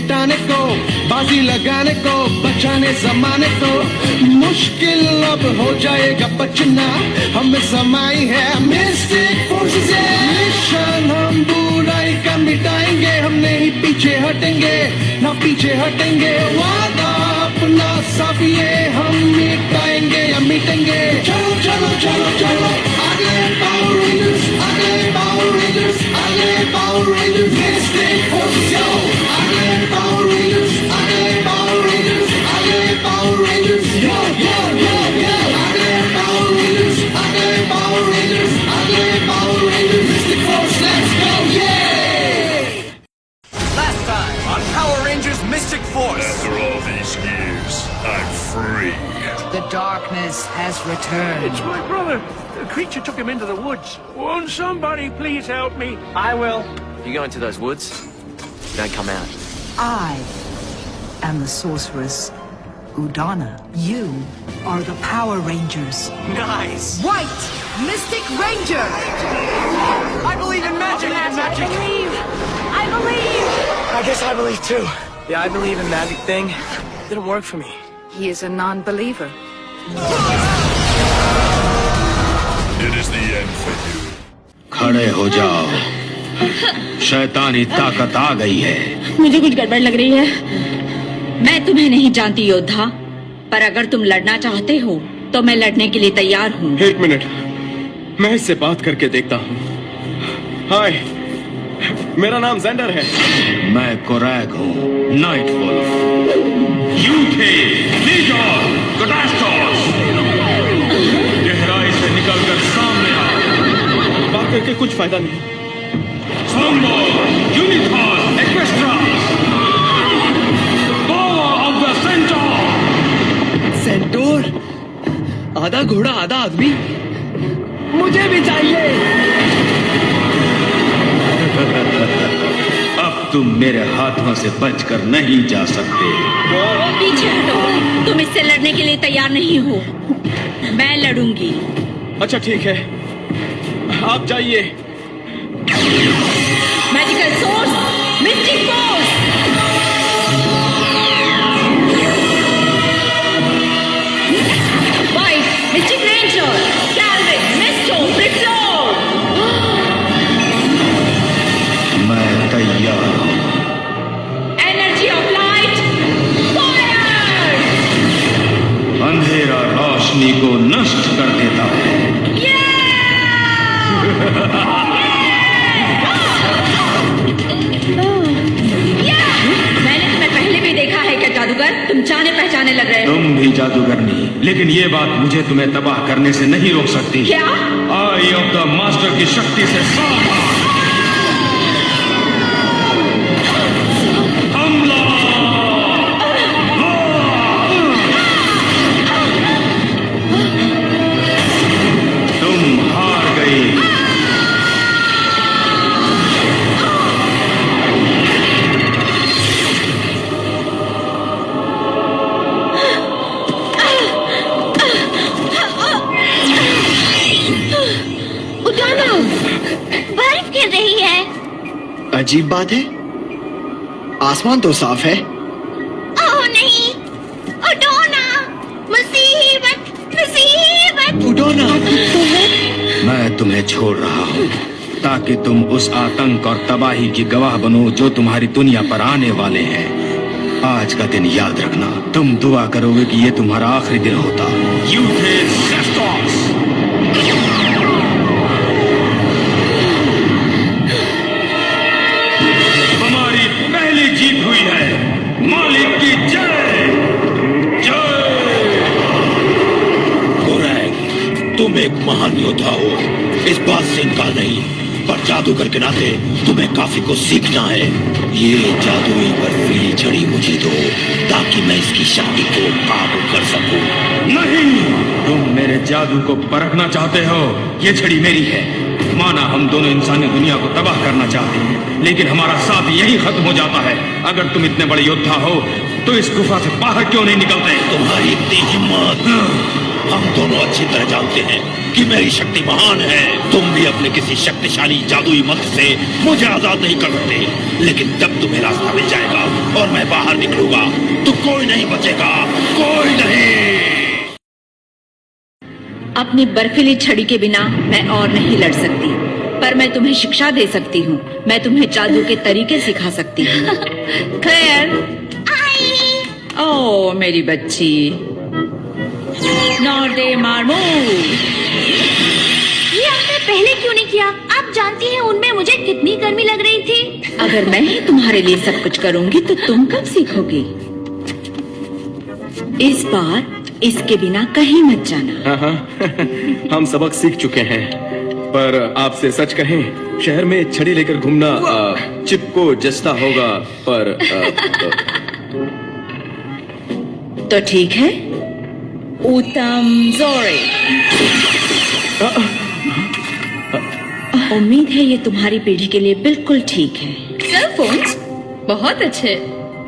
मिटाने को, बाजी लगाने को, बचाने जमाने को। मुश्किल अब हो जाएगा बचना, हमें समाई है मिस्टिक फोर्सेस। मिशन हम बुराई का मिटाएंगे, हम नहीं पीछे हटेंगे, ना पीछे हटेंगे। वादा अपना सब ये हम मिटाएंगे या मिटेंगे। चलो चलो चलो चलो आगे पावर रेंजर्स, आगे पावर रेंजर्स, आगे पावर रेंजर्स। मिस्टिक फोर्सेस यो, आगे पावर रेंजर्स, आगे पावर रेंजर्स, आगे पावर रेंजर्स यो यो यो यो। आगे पावर रेंजर्स, आगे पावर रेंजर्स, आगे power rangers. Mystic Force, let's go ये। Last time on Power Rangers Mystic Force. After all these years, I'm free. The darkness has returned. It's my brother. The creature took him into the woods. Won't somebody please help me? I will. You go into those woods, don't come out. I am the sorceress Udana. You are the Power Rangers. Nice. White Mystic Ranger. I believe in magic. I believe. I believe. I guess I believe too. Yeah, I believe in magic thing. Didn't work for me. He is a non-believer. It is the end for you. खड़े हो जाओ, शैतानी ताकत आ गई है। मुझे कुछ गड़बड़ लग रही है। मैं तुम्हें नहीं जानती योद्धा, पर अगर तुम लड़ना चाहते हो तो मैं लड़ने के लिए तैयार हूँ। एक मिनट, मैं इससे बात करके देखता हूँ। हाय, मेरा नाम जेंडर है। मैं कोरैक हूँ, नाइट वुल्फ। यूके, लीजर, कैटास्टोस, गहराई से निकलकर सामने आओ। बात करके कुछ फायदा नहीं। Slumber, Unicorn, Equestria, Power of the Centaur। Centaur, आधा घोड़ा आधा आदमी, मुझे भी चाहिए। अब तुम मेरे हाथों से बचकर नहीं जा सकते। पीछे हटो, तुम इससे लड़ने के लिए तैयार नहीं हो। मैं लड़ूंगी। अच्छा ठीक है, आप जाइए। Magical source, mystic force. White mystic ranger, Calvin, मिस्टो, ब्रिक्लोर। मैं तैयार हूँ। Energy of light, fire. अंधेरा रोशनी को नष्ट कर देता है। मैंने तुम्हें पहले भी देखा है क्या जादूगर? तुम जाने पहचाने लग रहे हो। तुम भी जादूगर नहीं, लेकिन ये बात मुझे तुम्हें तबाह करने से नहीं रोक सकती। क्या? आई ऑफ द मास्टर की शक्ति से सावधान। हमला! तुम हार गई। बर्फ गिर रही है। अजीब बात है, आसमान तो साफ है। ओह नहीं, उडोना, मुसीबत, मुसीबत। उडोना, मैं तुम्हें छोड़ रहा हूँ ताकि तुम उस आतंक और तबाही की गवाह बनो जो तुम्हारी दुनिया पर आने वाले हैं। आज का दिन याद रखना, तुम दुआ करोगे कि ये तुम्हारा आखिरी दिन होता। यूथेस्टोस। हमारी पहली जीत हुई है। मालिक की जय जय। कोरैक, तुम एक महान योद्धा हो, इस बात से इनकार नहीं, पर जादूगर के नाते तुम्हें काफी कुछ सीखना है। ये जादुई बर्फीली छड़ी मुझे दो ताकि मैं इसकी शक्ति को काबू कर सकूं। नहीं, तुम मेरे जादू को परखना चाहते हो। ये छड़ी मेरी है। माना हम दोनों इंसानी दुनिया को तबाह करना चाहते हैं, लेकिन हमारा साथ यही खत्म हो जाता है। अगर तुम इतने बड़े योद्धा हो तो इस गुफा से बाहर क्यों नहीं निकलते? तुम्हारी इतनी हिम्मत हम दोनों अच्छी तरह जानते हैं कि मेरी शक्ति महान है। तुम भी अपने किसी शक्तिशाली जादुई मंत्र से मुझे आजाद नहीं कर सकते, लेकिन जब तुम्हें रास्ता मिल जाएगा और मैं बाहर निकलूंगा तो कोई नहीं बचेगा, कोई नहीं। अपनी बर्फीली छड़ी के बिना मैं और नहीं लड़ सकती, पर मैं तुम्हें शिक्षा दे सकती हूँ। मैं तुम्हें जादू के तरीके सिखा सकती हूँ। क्लेयर, ओ मेरी बच्ची, नॉर्डे मार्मू। ये आपने पहले क्यों नहीं किया? आप जानती हैं उनमें मुझे कितनी गर्मी लग रही थी। अगर मैं ही तुम्हारे लिए सब कुछ करूंगी तो तुम कब सीखोगी? इस बार इसके बिना कहीं मत जाना। हाँ हम सबक सीख चुके हैं, पर आपसे सच कहें शहर में छड़ी लेकर घूमना चिप को जचता होगा, पर तो ठीक है, उत्तम जोरे। उम्मीद है ये तुम्हारी पीढ़ी के लिए बिल्कुल ठीक है। सेल फोन्स बहुत अच्छे।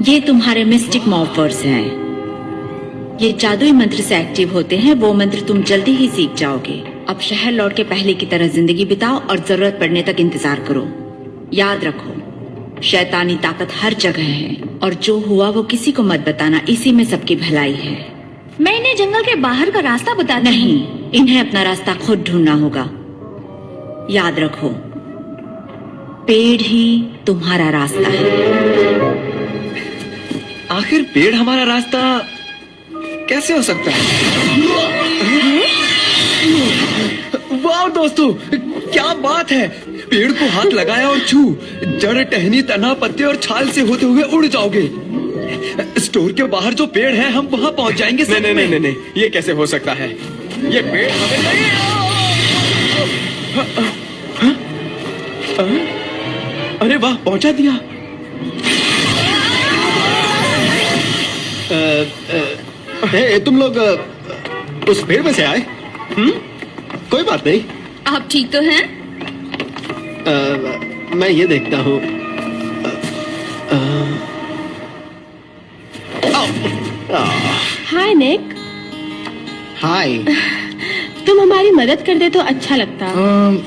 ये तुम्हारे मिस्टिक मॉर्फर्स हैं। ये जादुई मंत्र से एक्टिव होते हैं। वो मंत्र तुम जल्दी ही सीख जाओगे। अब शहर लौट के पहले की तरह जिंदगी बिताओ और जरूरत पड़ने तक इंतजार करो। याद रखो, शैतानी ताकत हर जगह है और जो हुआ वो किसी को मत बताना, इसी में सबकी भलाई है। मैं इन्हें जंगल के बाहर का रास्ता बताती नहीं, इन्हें अपना रास्ता खुद ढूंढना होगा। याद रखो, पेड़ ही तुम्हारा रास्ता है। आखिर पेड़ हमारा रास्ता कैसे हो सकता है? वाह दोस्तों, क्या बात है! पेड़ को हाथ लगाया और छू, जड़, टहनी, तना, पत्ते और छाल से होते हुए उड़ जाओगे। स्टोर के बाहर जो पेड़ है हम वहां पहुंच जाएंगे। नहीं, ये कैसे हो सकता है? ये पेड़ हमें नहीं। अरे वाह, पहुंचा दिया। तुम लोग उस पेड़ में से आए? कोई बात नहीं। आप ठीक तो हैं? मैं ये देखता हूँ। हाय निक। हाय। तुम हमारी मदद कर दे तो अच्छा लगता।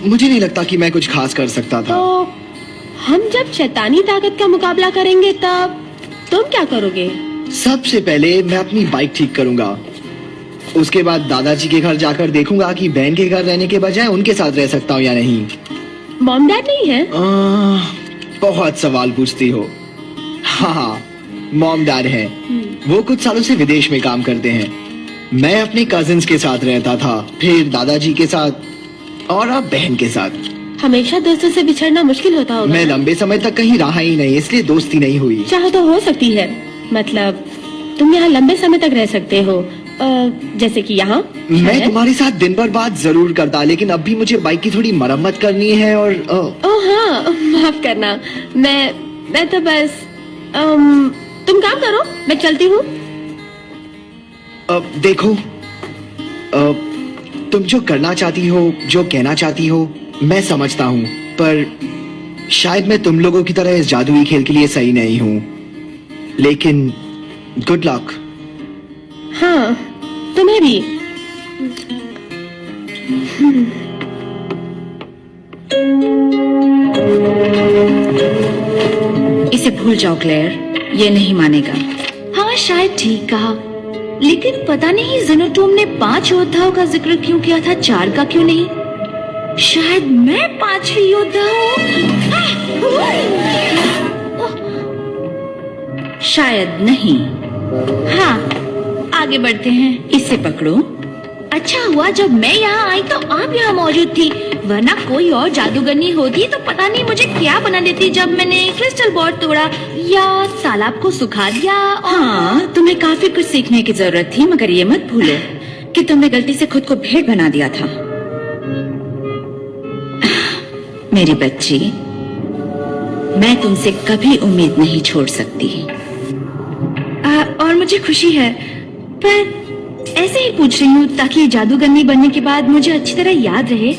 मुझे नहीं लगता कि मैं कुछ खास कर सकता था। तो हम जब शैतानी ताकत का मुकाबला करेंगे तब तुम क्या करोगे? सबसे पहले मैं अपनी बाइक ठीक करूंगा। उसके बाद दादाजी के घर जाकर देखूंगा कि बहन के घर रहने के बजाय उनके साथ रह सकता हूँ या नहीं। मॉम डैड नहीं है? बहुत सवाल पूछती हो। हाँ, मॉम डैड है। वो कुछ सालों से विदेश में काम करते हैं। मैं अपने कजिन्स के साथ रहता था, फिर दादाजी के साथ और अब बहन के साथ। हमेशा दोस्तों से बिछड़ना मुश्किल होता होगा। मैं लंबे समय तक कहीं रहा ही नहीं, इसलिए दोस्ती नहीं हुई। चाहो तो हो सकती है, मतलब तुम यहाँ लंबे समय तक रह सकते हो, जैसे कि यहाँ। मैं तुम्हारे साथ दिन भर बात जरूर करता, लेकिन अब भी मुझे बाइक की थोड़ी मरम्मत करनी है और ओह हाँ, माफ करना। मैं तो बस तुम काम करो, मैं चलती हूँ। देखो, तुम जो करना चाहती हो, जो कहना चाहती हो, मैं समझता हूँ, पर शायद मैं तुम लोगों की तरह इस जादुई खेल के लिए सही नहीं हूँ। लेकिन गुड लक। हाँ, तुम्हें भी। इसे भूल जाओ क्लेयर, ये नहीं मानेगा। हाँ, शायद ठीक कहा, लेकिन पता नहीं ज़ेनोटोम ने 5 योद्धाओं का जिक्र क्यों किया था, 4 का क्यों नहीं? शायद मैं 5वीं योद्धा हूँ। शायद नहीं। हाँ, आगे बढ़ते हैं। इसे पकड़ो। अच्छा हुआ जब मैं यहाँ आई तो आप यहाँ मौजूद थी, वरना कोई और जादूगरनी होती तो पता नहीं मुझे क्या बना देती जब मैंने क्रिस्टल बॉल तोड़ा या तालाब को सुखा दिया। हाँ, तुम्हें काफी कुछ सीखने की जरूरत थी, मगर ये मत भूलो कि तुमने गलती से खुद को भेड़ बना दिया था। मेरी बच्ची, मैं तुमसे कभी उम्मीद नहीं छोड़ सकती। और मुझे खुशी है, पर ऐसे ही पूछ रही हूँ ताकि जादूगरनी बनने के बाद मुझे अच्छी तरह याद रहे।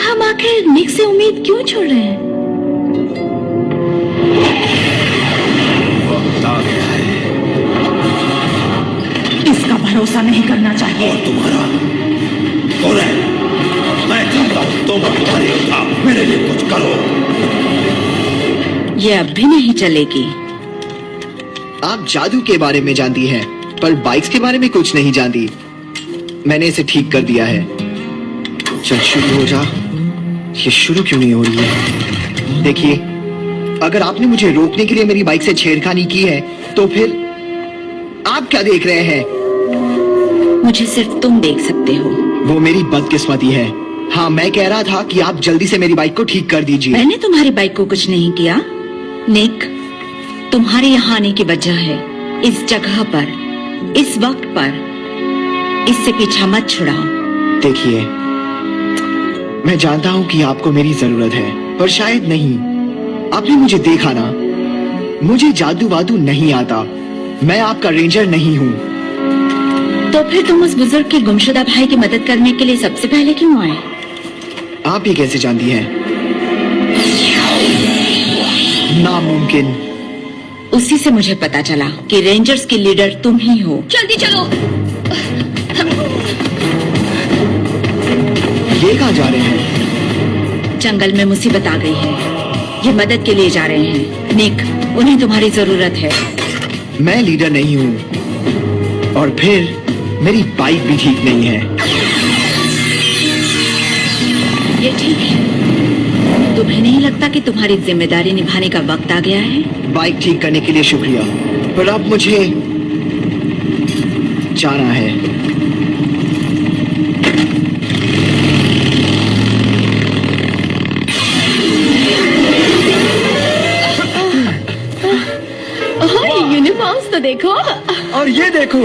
हम आखिर निक से उम्मीद क्यों छोड़ रहे हैं? वक्त आ गया है। इसका भरोसा नहीं करना चाहिए। और तुम्हारा कौन है? मैं चाहता हूँ तुम और तुम्हारे योद्धा मेरे लिए कुछ करो। ये अब भी नहीं चलेगी। आप जादू के बारे में जानती हैं, पर बाइक्स के बारे में कुछ नहीं जानती। मैंने इसे ठीक कर दिया है। चल शुरू हो जा। ये शुरू क्यों नहीं हो रही है? देखिए, अगर आपने मुझे रोकने के लिए मेरी बाइक से छेड़खानी की है, तो फिर आप क्या देख रहे हैं? मुझे सिर्फ तुम देख सकते हो। वो मेरी बदकिस्मती है। हाँ, मैं कह रहा था कि आप जल्दी से मेरी बाइक को ठीक कर दीजिए। मैंने तुम्हारी बाइक को कुछ नहीं किया। निक, तुम्हारे यहाँ आने की वजह है इस जगह पर, इस वक्त पर। इससे पीछा मत छुड़ाओ। देखिए, मैं जानता हूँ कि आपको मेरी जरूरत है, पर शायद नहीं। आपने मुझे देखा ना, मुझे जादू वादू नहीं आता। मैं आपका रेंजर नहीं हूँ। तो फिर तुम उस बुजुर्ग के गुमशुदा भाई की मदद करने के लिए सबसे पहले क्यों आए? आप ये कैसे जानती हैं? नामुमकिन। उसी से मुझे पता चला कि रेंजर्स के लीडर तुम ही हो। जल्दी चलो। ये कहाँ जा रहे हैं? जंगल में मुसीबत आ गई है, ये मदद के लिए जा रहे हैं। निक, उन्हें तुम्हारी जरूरत है। मैं लीडर नहीं हूँ, और फिर मेरी बाइक भी ठीक नहीं है। ये ठीक है। तुम्हें नहीं लगता कि तुम्हारी जिम्मेदारी निभाने का वक्त आ गया है? बाइक ठीक करने के लिए शुक्रिया, पर अब मुझे जाना है। यूनिफॉर्म्स तो देखो। और ये देखो।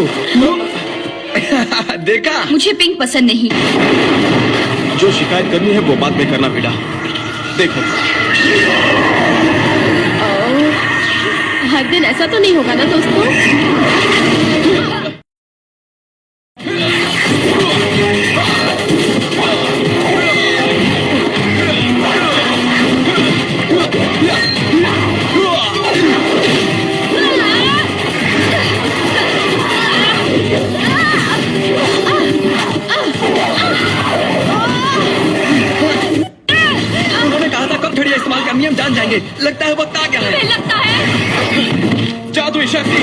देखा? मुझे पिंक पसंद नहीं। जो शिकायत करनी है वो बाद में करना बेटा। देखो, हर दिन ऐसा तो नहीं होगा ना दोस्तों? उन्होंने कहा था कब घड़ियां इस्तेमाल करनी, हम जान जाएंगे। लगता है वक्त आ गया है। लगता है जादुई शक्ति।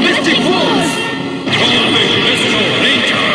Mystic Force! Always Mr. Ranger!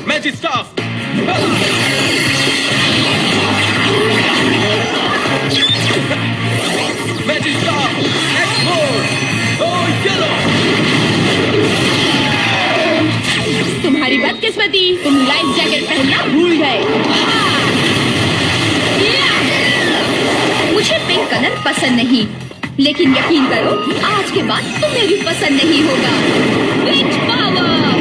Magic staff तुम्हारी बदकिस्मती, तुम लाइफ जैकेट पहनना भूल गए। मुझे पिंक कलर पसंद नहीं, लेकिन यकीन करो आज के बाद तुम्हें भी पसंद नहीं होगा। Wind power!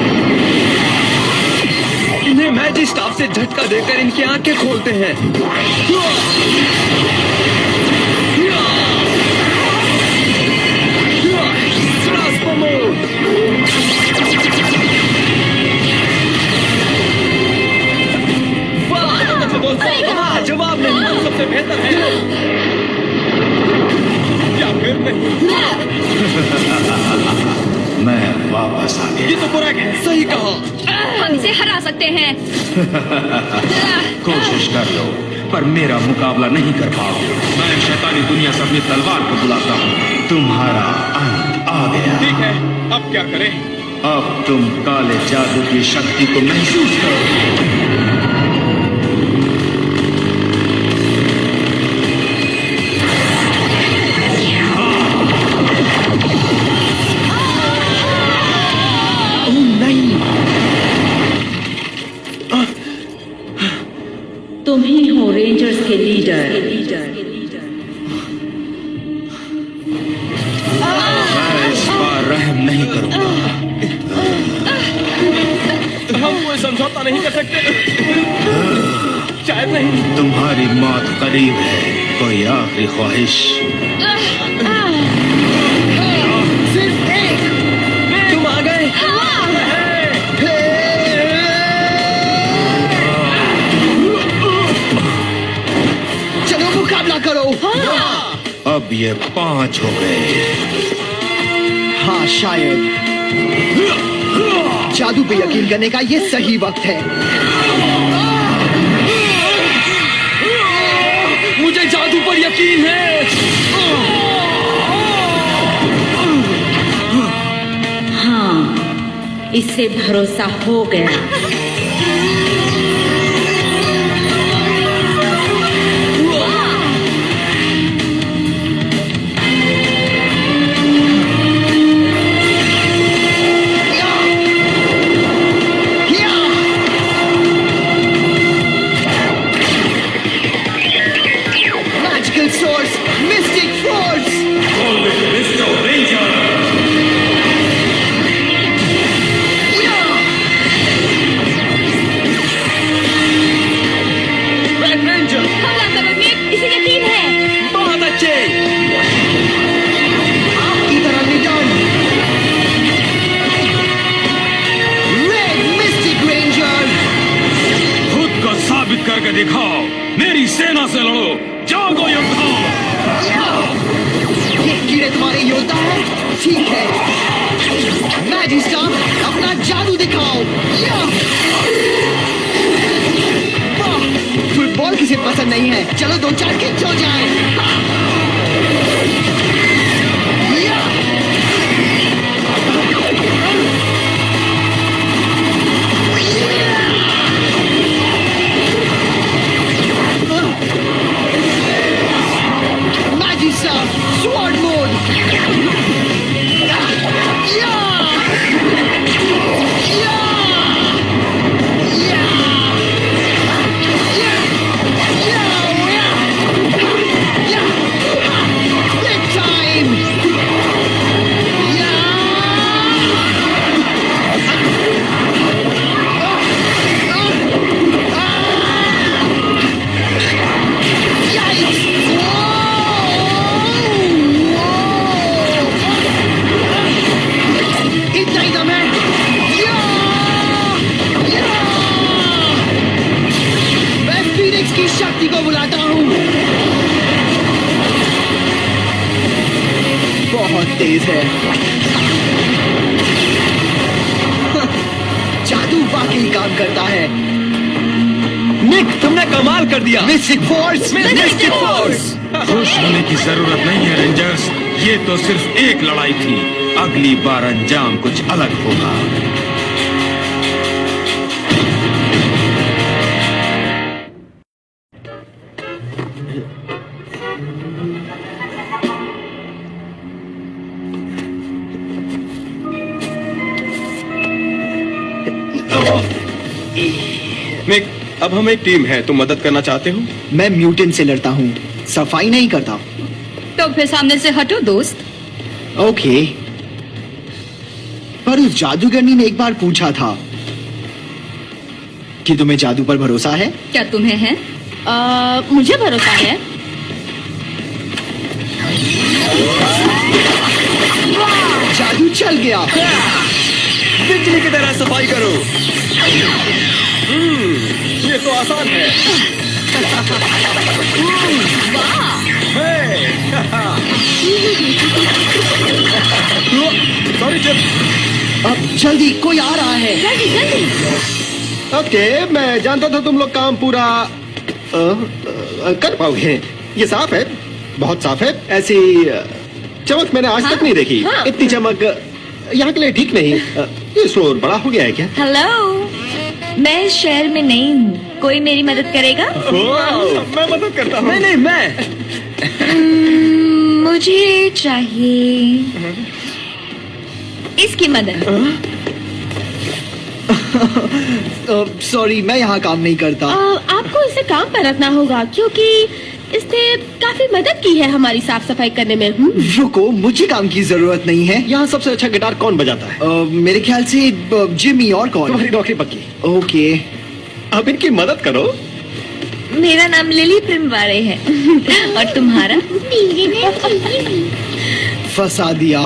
इन्हें मैजिक स्टाफ से झटका देकर इनकी आंखें खोलते हैं। जवाब नहीं सबसे बेहतर है या फिर नहीं। मैं वापस आ गया। ये तो पूरा सही कहा। हम इसे हरा सकते हैं। कोशिश कर लो, पर मेरा मुकाबला नहीं कर पाओगे। मैं शैतानी दुनिया से अपनी तलवार को बुलाता हूँ। तुम्हारा अंत आ गया। ठीक है, अब क्या करें? अब तुम काले जादू की शक्ति को महसूस करोगे। तुम ही हो रेंजर्स के लीडर। मैं इस बार रहम नहीं करूंगा। हम कोई समझौता नहीं कर सकते। शायद नहीं। तुम्हारी मौत करीब है। कोई आखिरी ख्वाहिश? सिर्फ एक। तुम आ गए। चलो मुकाबला करो। अब ये 5 हो गए। हाँ शायद जादू पे यकीन करने का ये सही वक्त है। मुझे जादू पर यकीन है। हाँ, इससे भरोसा हो गया। करके दिखाओ। मेरी सेना से लड़ो। जागो योद्धा। ये कीड़े तुम्हारे योद्धा हैं? ठीक है, मैजिक स्टाफ अपना जादू दिखाओ। फुटबॉल किसे पसंद नहीं है? चलो 2-4 किक हो जाए। Sword mode! Big time! की शक्ति को बुलाता हूँ। बहुत तेज है। जादू वाकई काम करता है। निक, तुमने कमाल कर दिया। Mystic Force, Mystic Force. खुश होने की जरूरत नहीं है रेंजर्स। ये तो सिर्फ एक लड़ाई थी। अगली बार अंजाम कुछ अलग होगा। निक, अब हम एक टीम है, तुम मदद करना चाहते हो? मैं म्यूटेंट से लड़ता हूँ, सफाई नहीं करता। तो फिर सामने से हटो दोस्त। ओके। पर उस जादूगरनी ने एक बार पूछा था कि तुम्हें जादू पर भरोसा है? क्या तुम्हें है? मुझे भरोसा है। जादू चल गया। बिजली की तरह सफाई करो। ये तो आसान है। Sorry chip. अब जल्दी, कोई आ रहा है। जल्दी जल्दी। ओके, मैं जानता था तुम लोग काम पूरा कर पाओगे। ये साफ है, बहुत साफ है। ऐसी चमक मैंने आज तक नहीं देखी। इतनी चमक यहाँ के लिए ठीक नहीं। ये फ्लोर बड़ा हो गया है क्या? हेलो, मैं इस शहर में नहीं हूँ, कोई मेरी मदद करेगा? मैं मदद करता हूँ। नहीं, मैं। मुझे चाहिए इसकी मदद। सॉरी, मैं यहाँ काम नहीं करता। आपको इसे काम पर रखना होगा क्योंकि इसने काफी मदद की है हमारी साफ सफाई करने में। रुको, मुझे काम की जरूरत नहीं है। यहाँ सबसे अच्छा गिटार कौन बजाता है? मेरे ख्याल से जिमी। और कौन? तुम्हारी नौकरी पक्की। ओके। अब इनकी मदद करो। मेरा नाम लिली प्रिमवारे है। और तुम्हारा? फंसा दिया।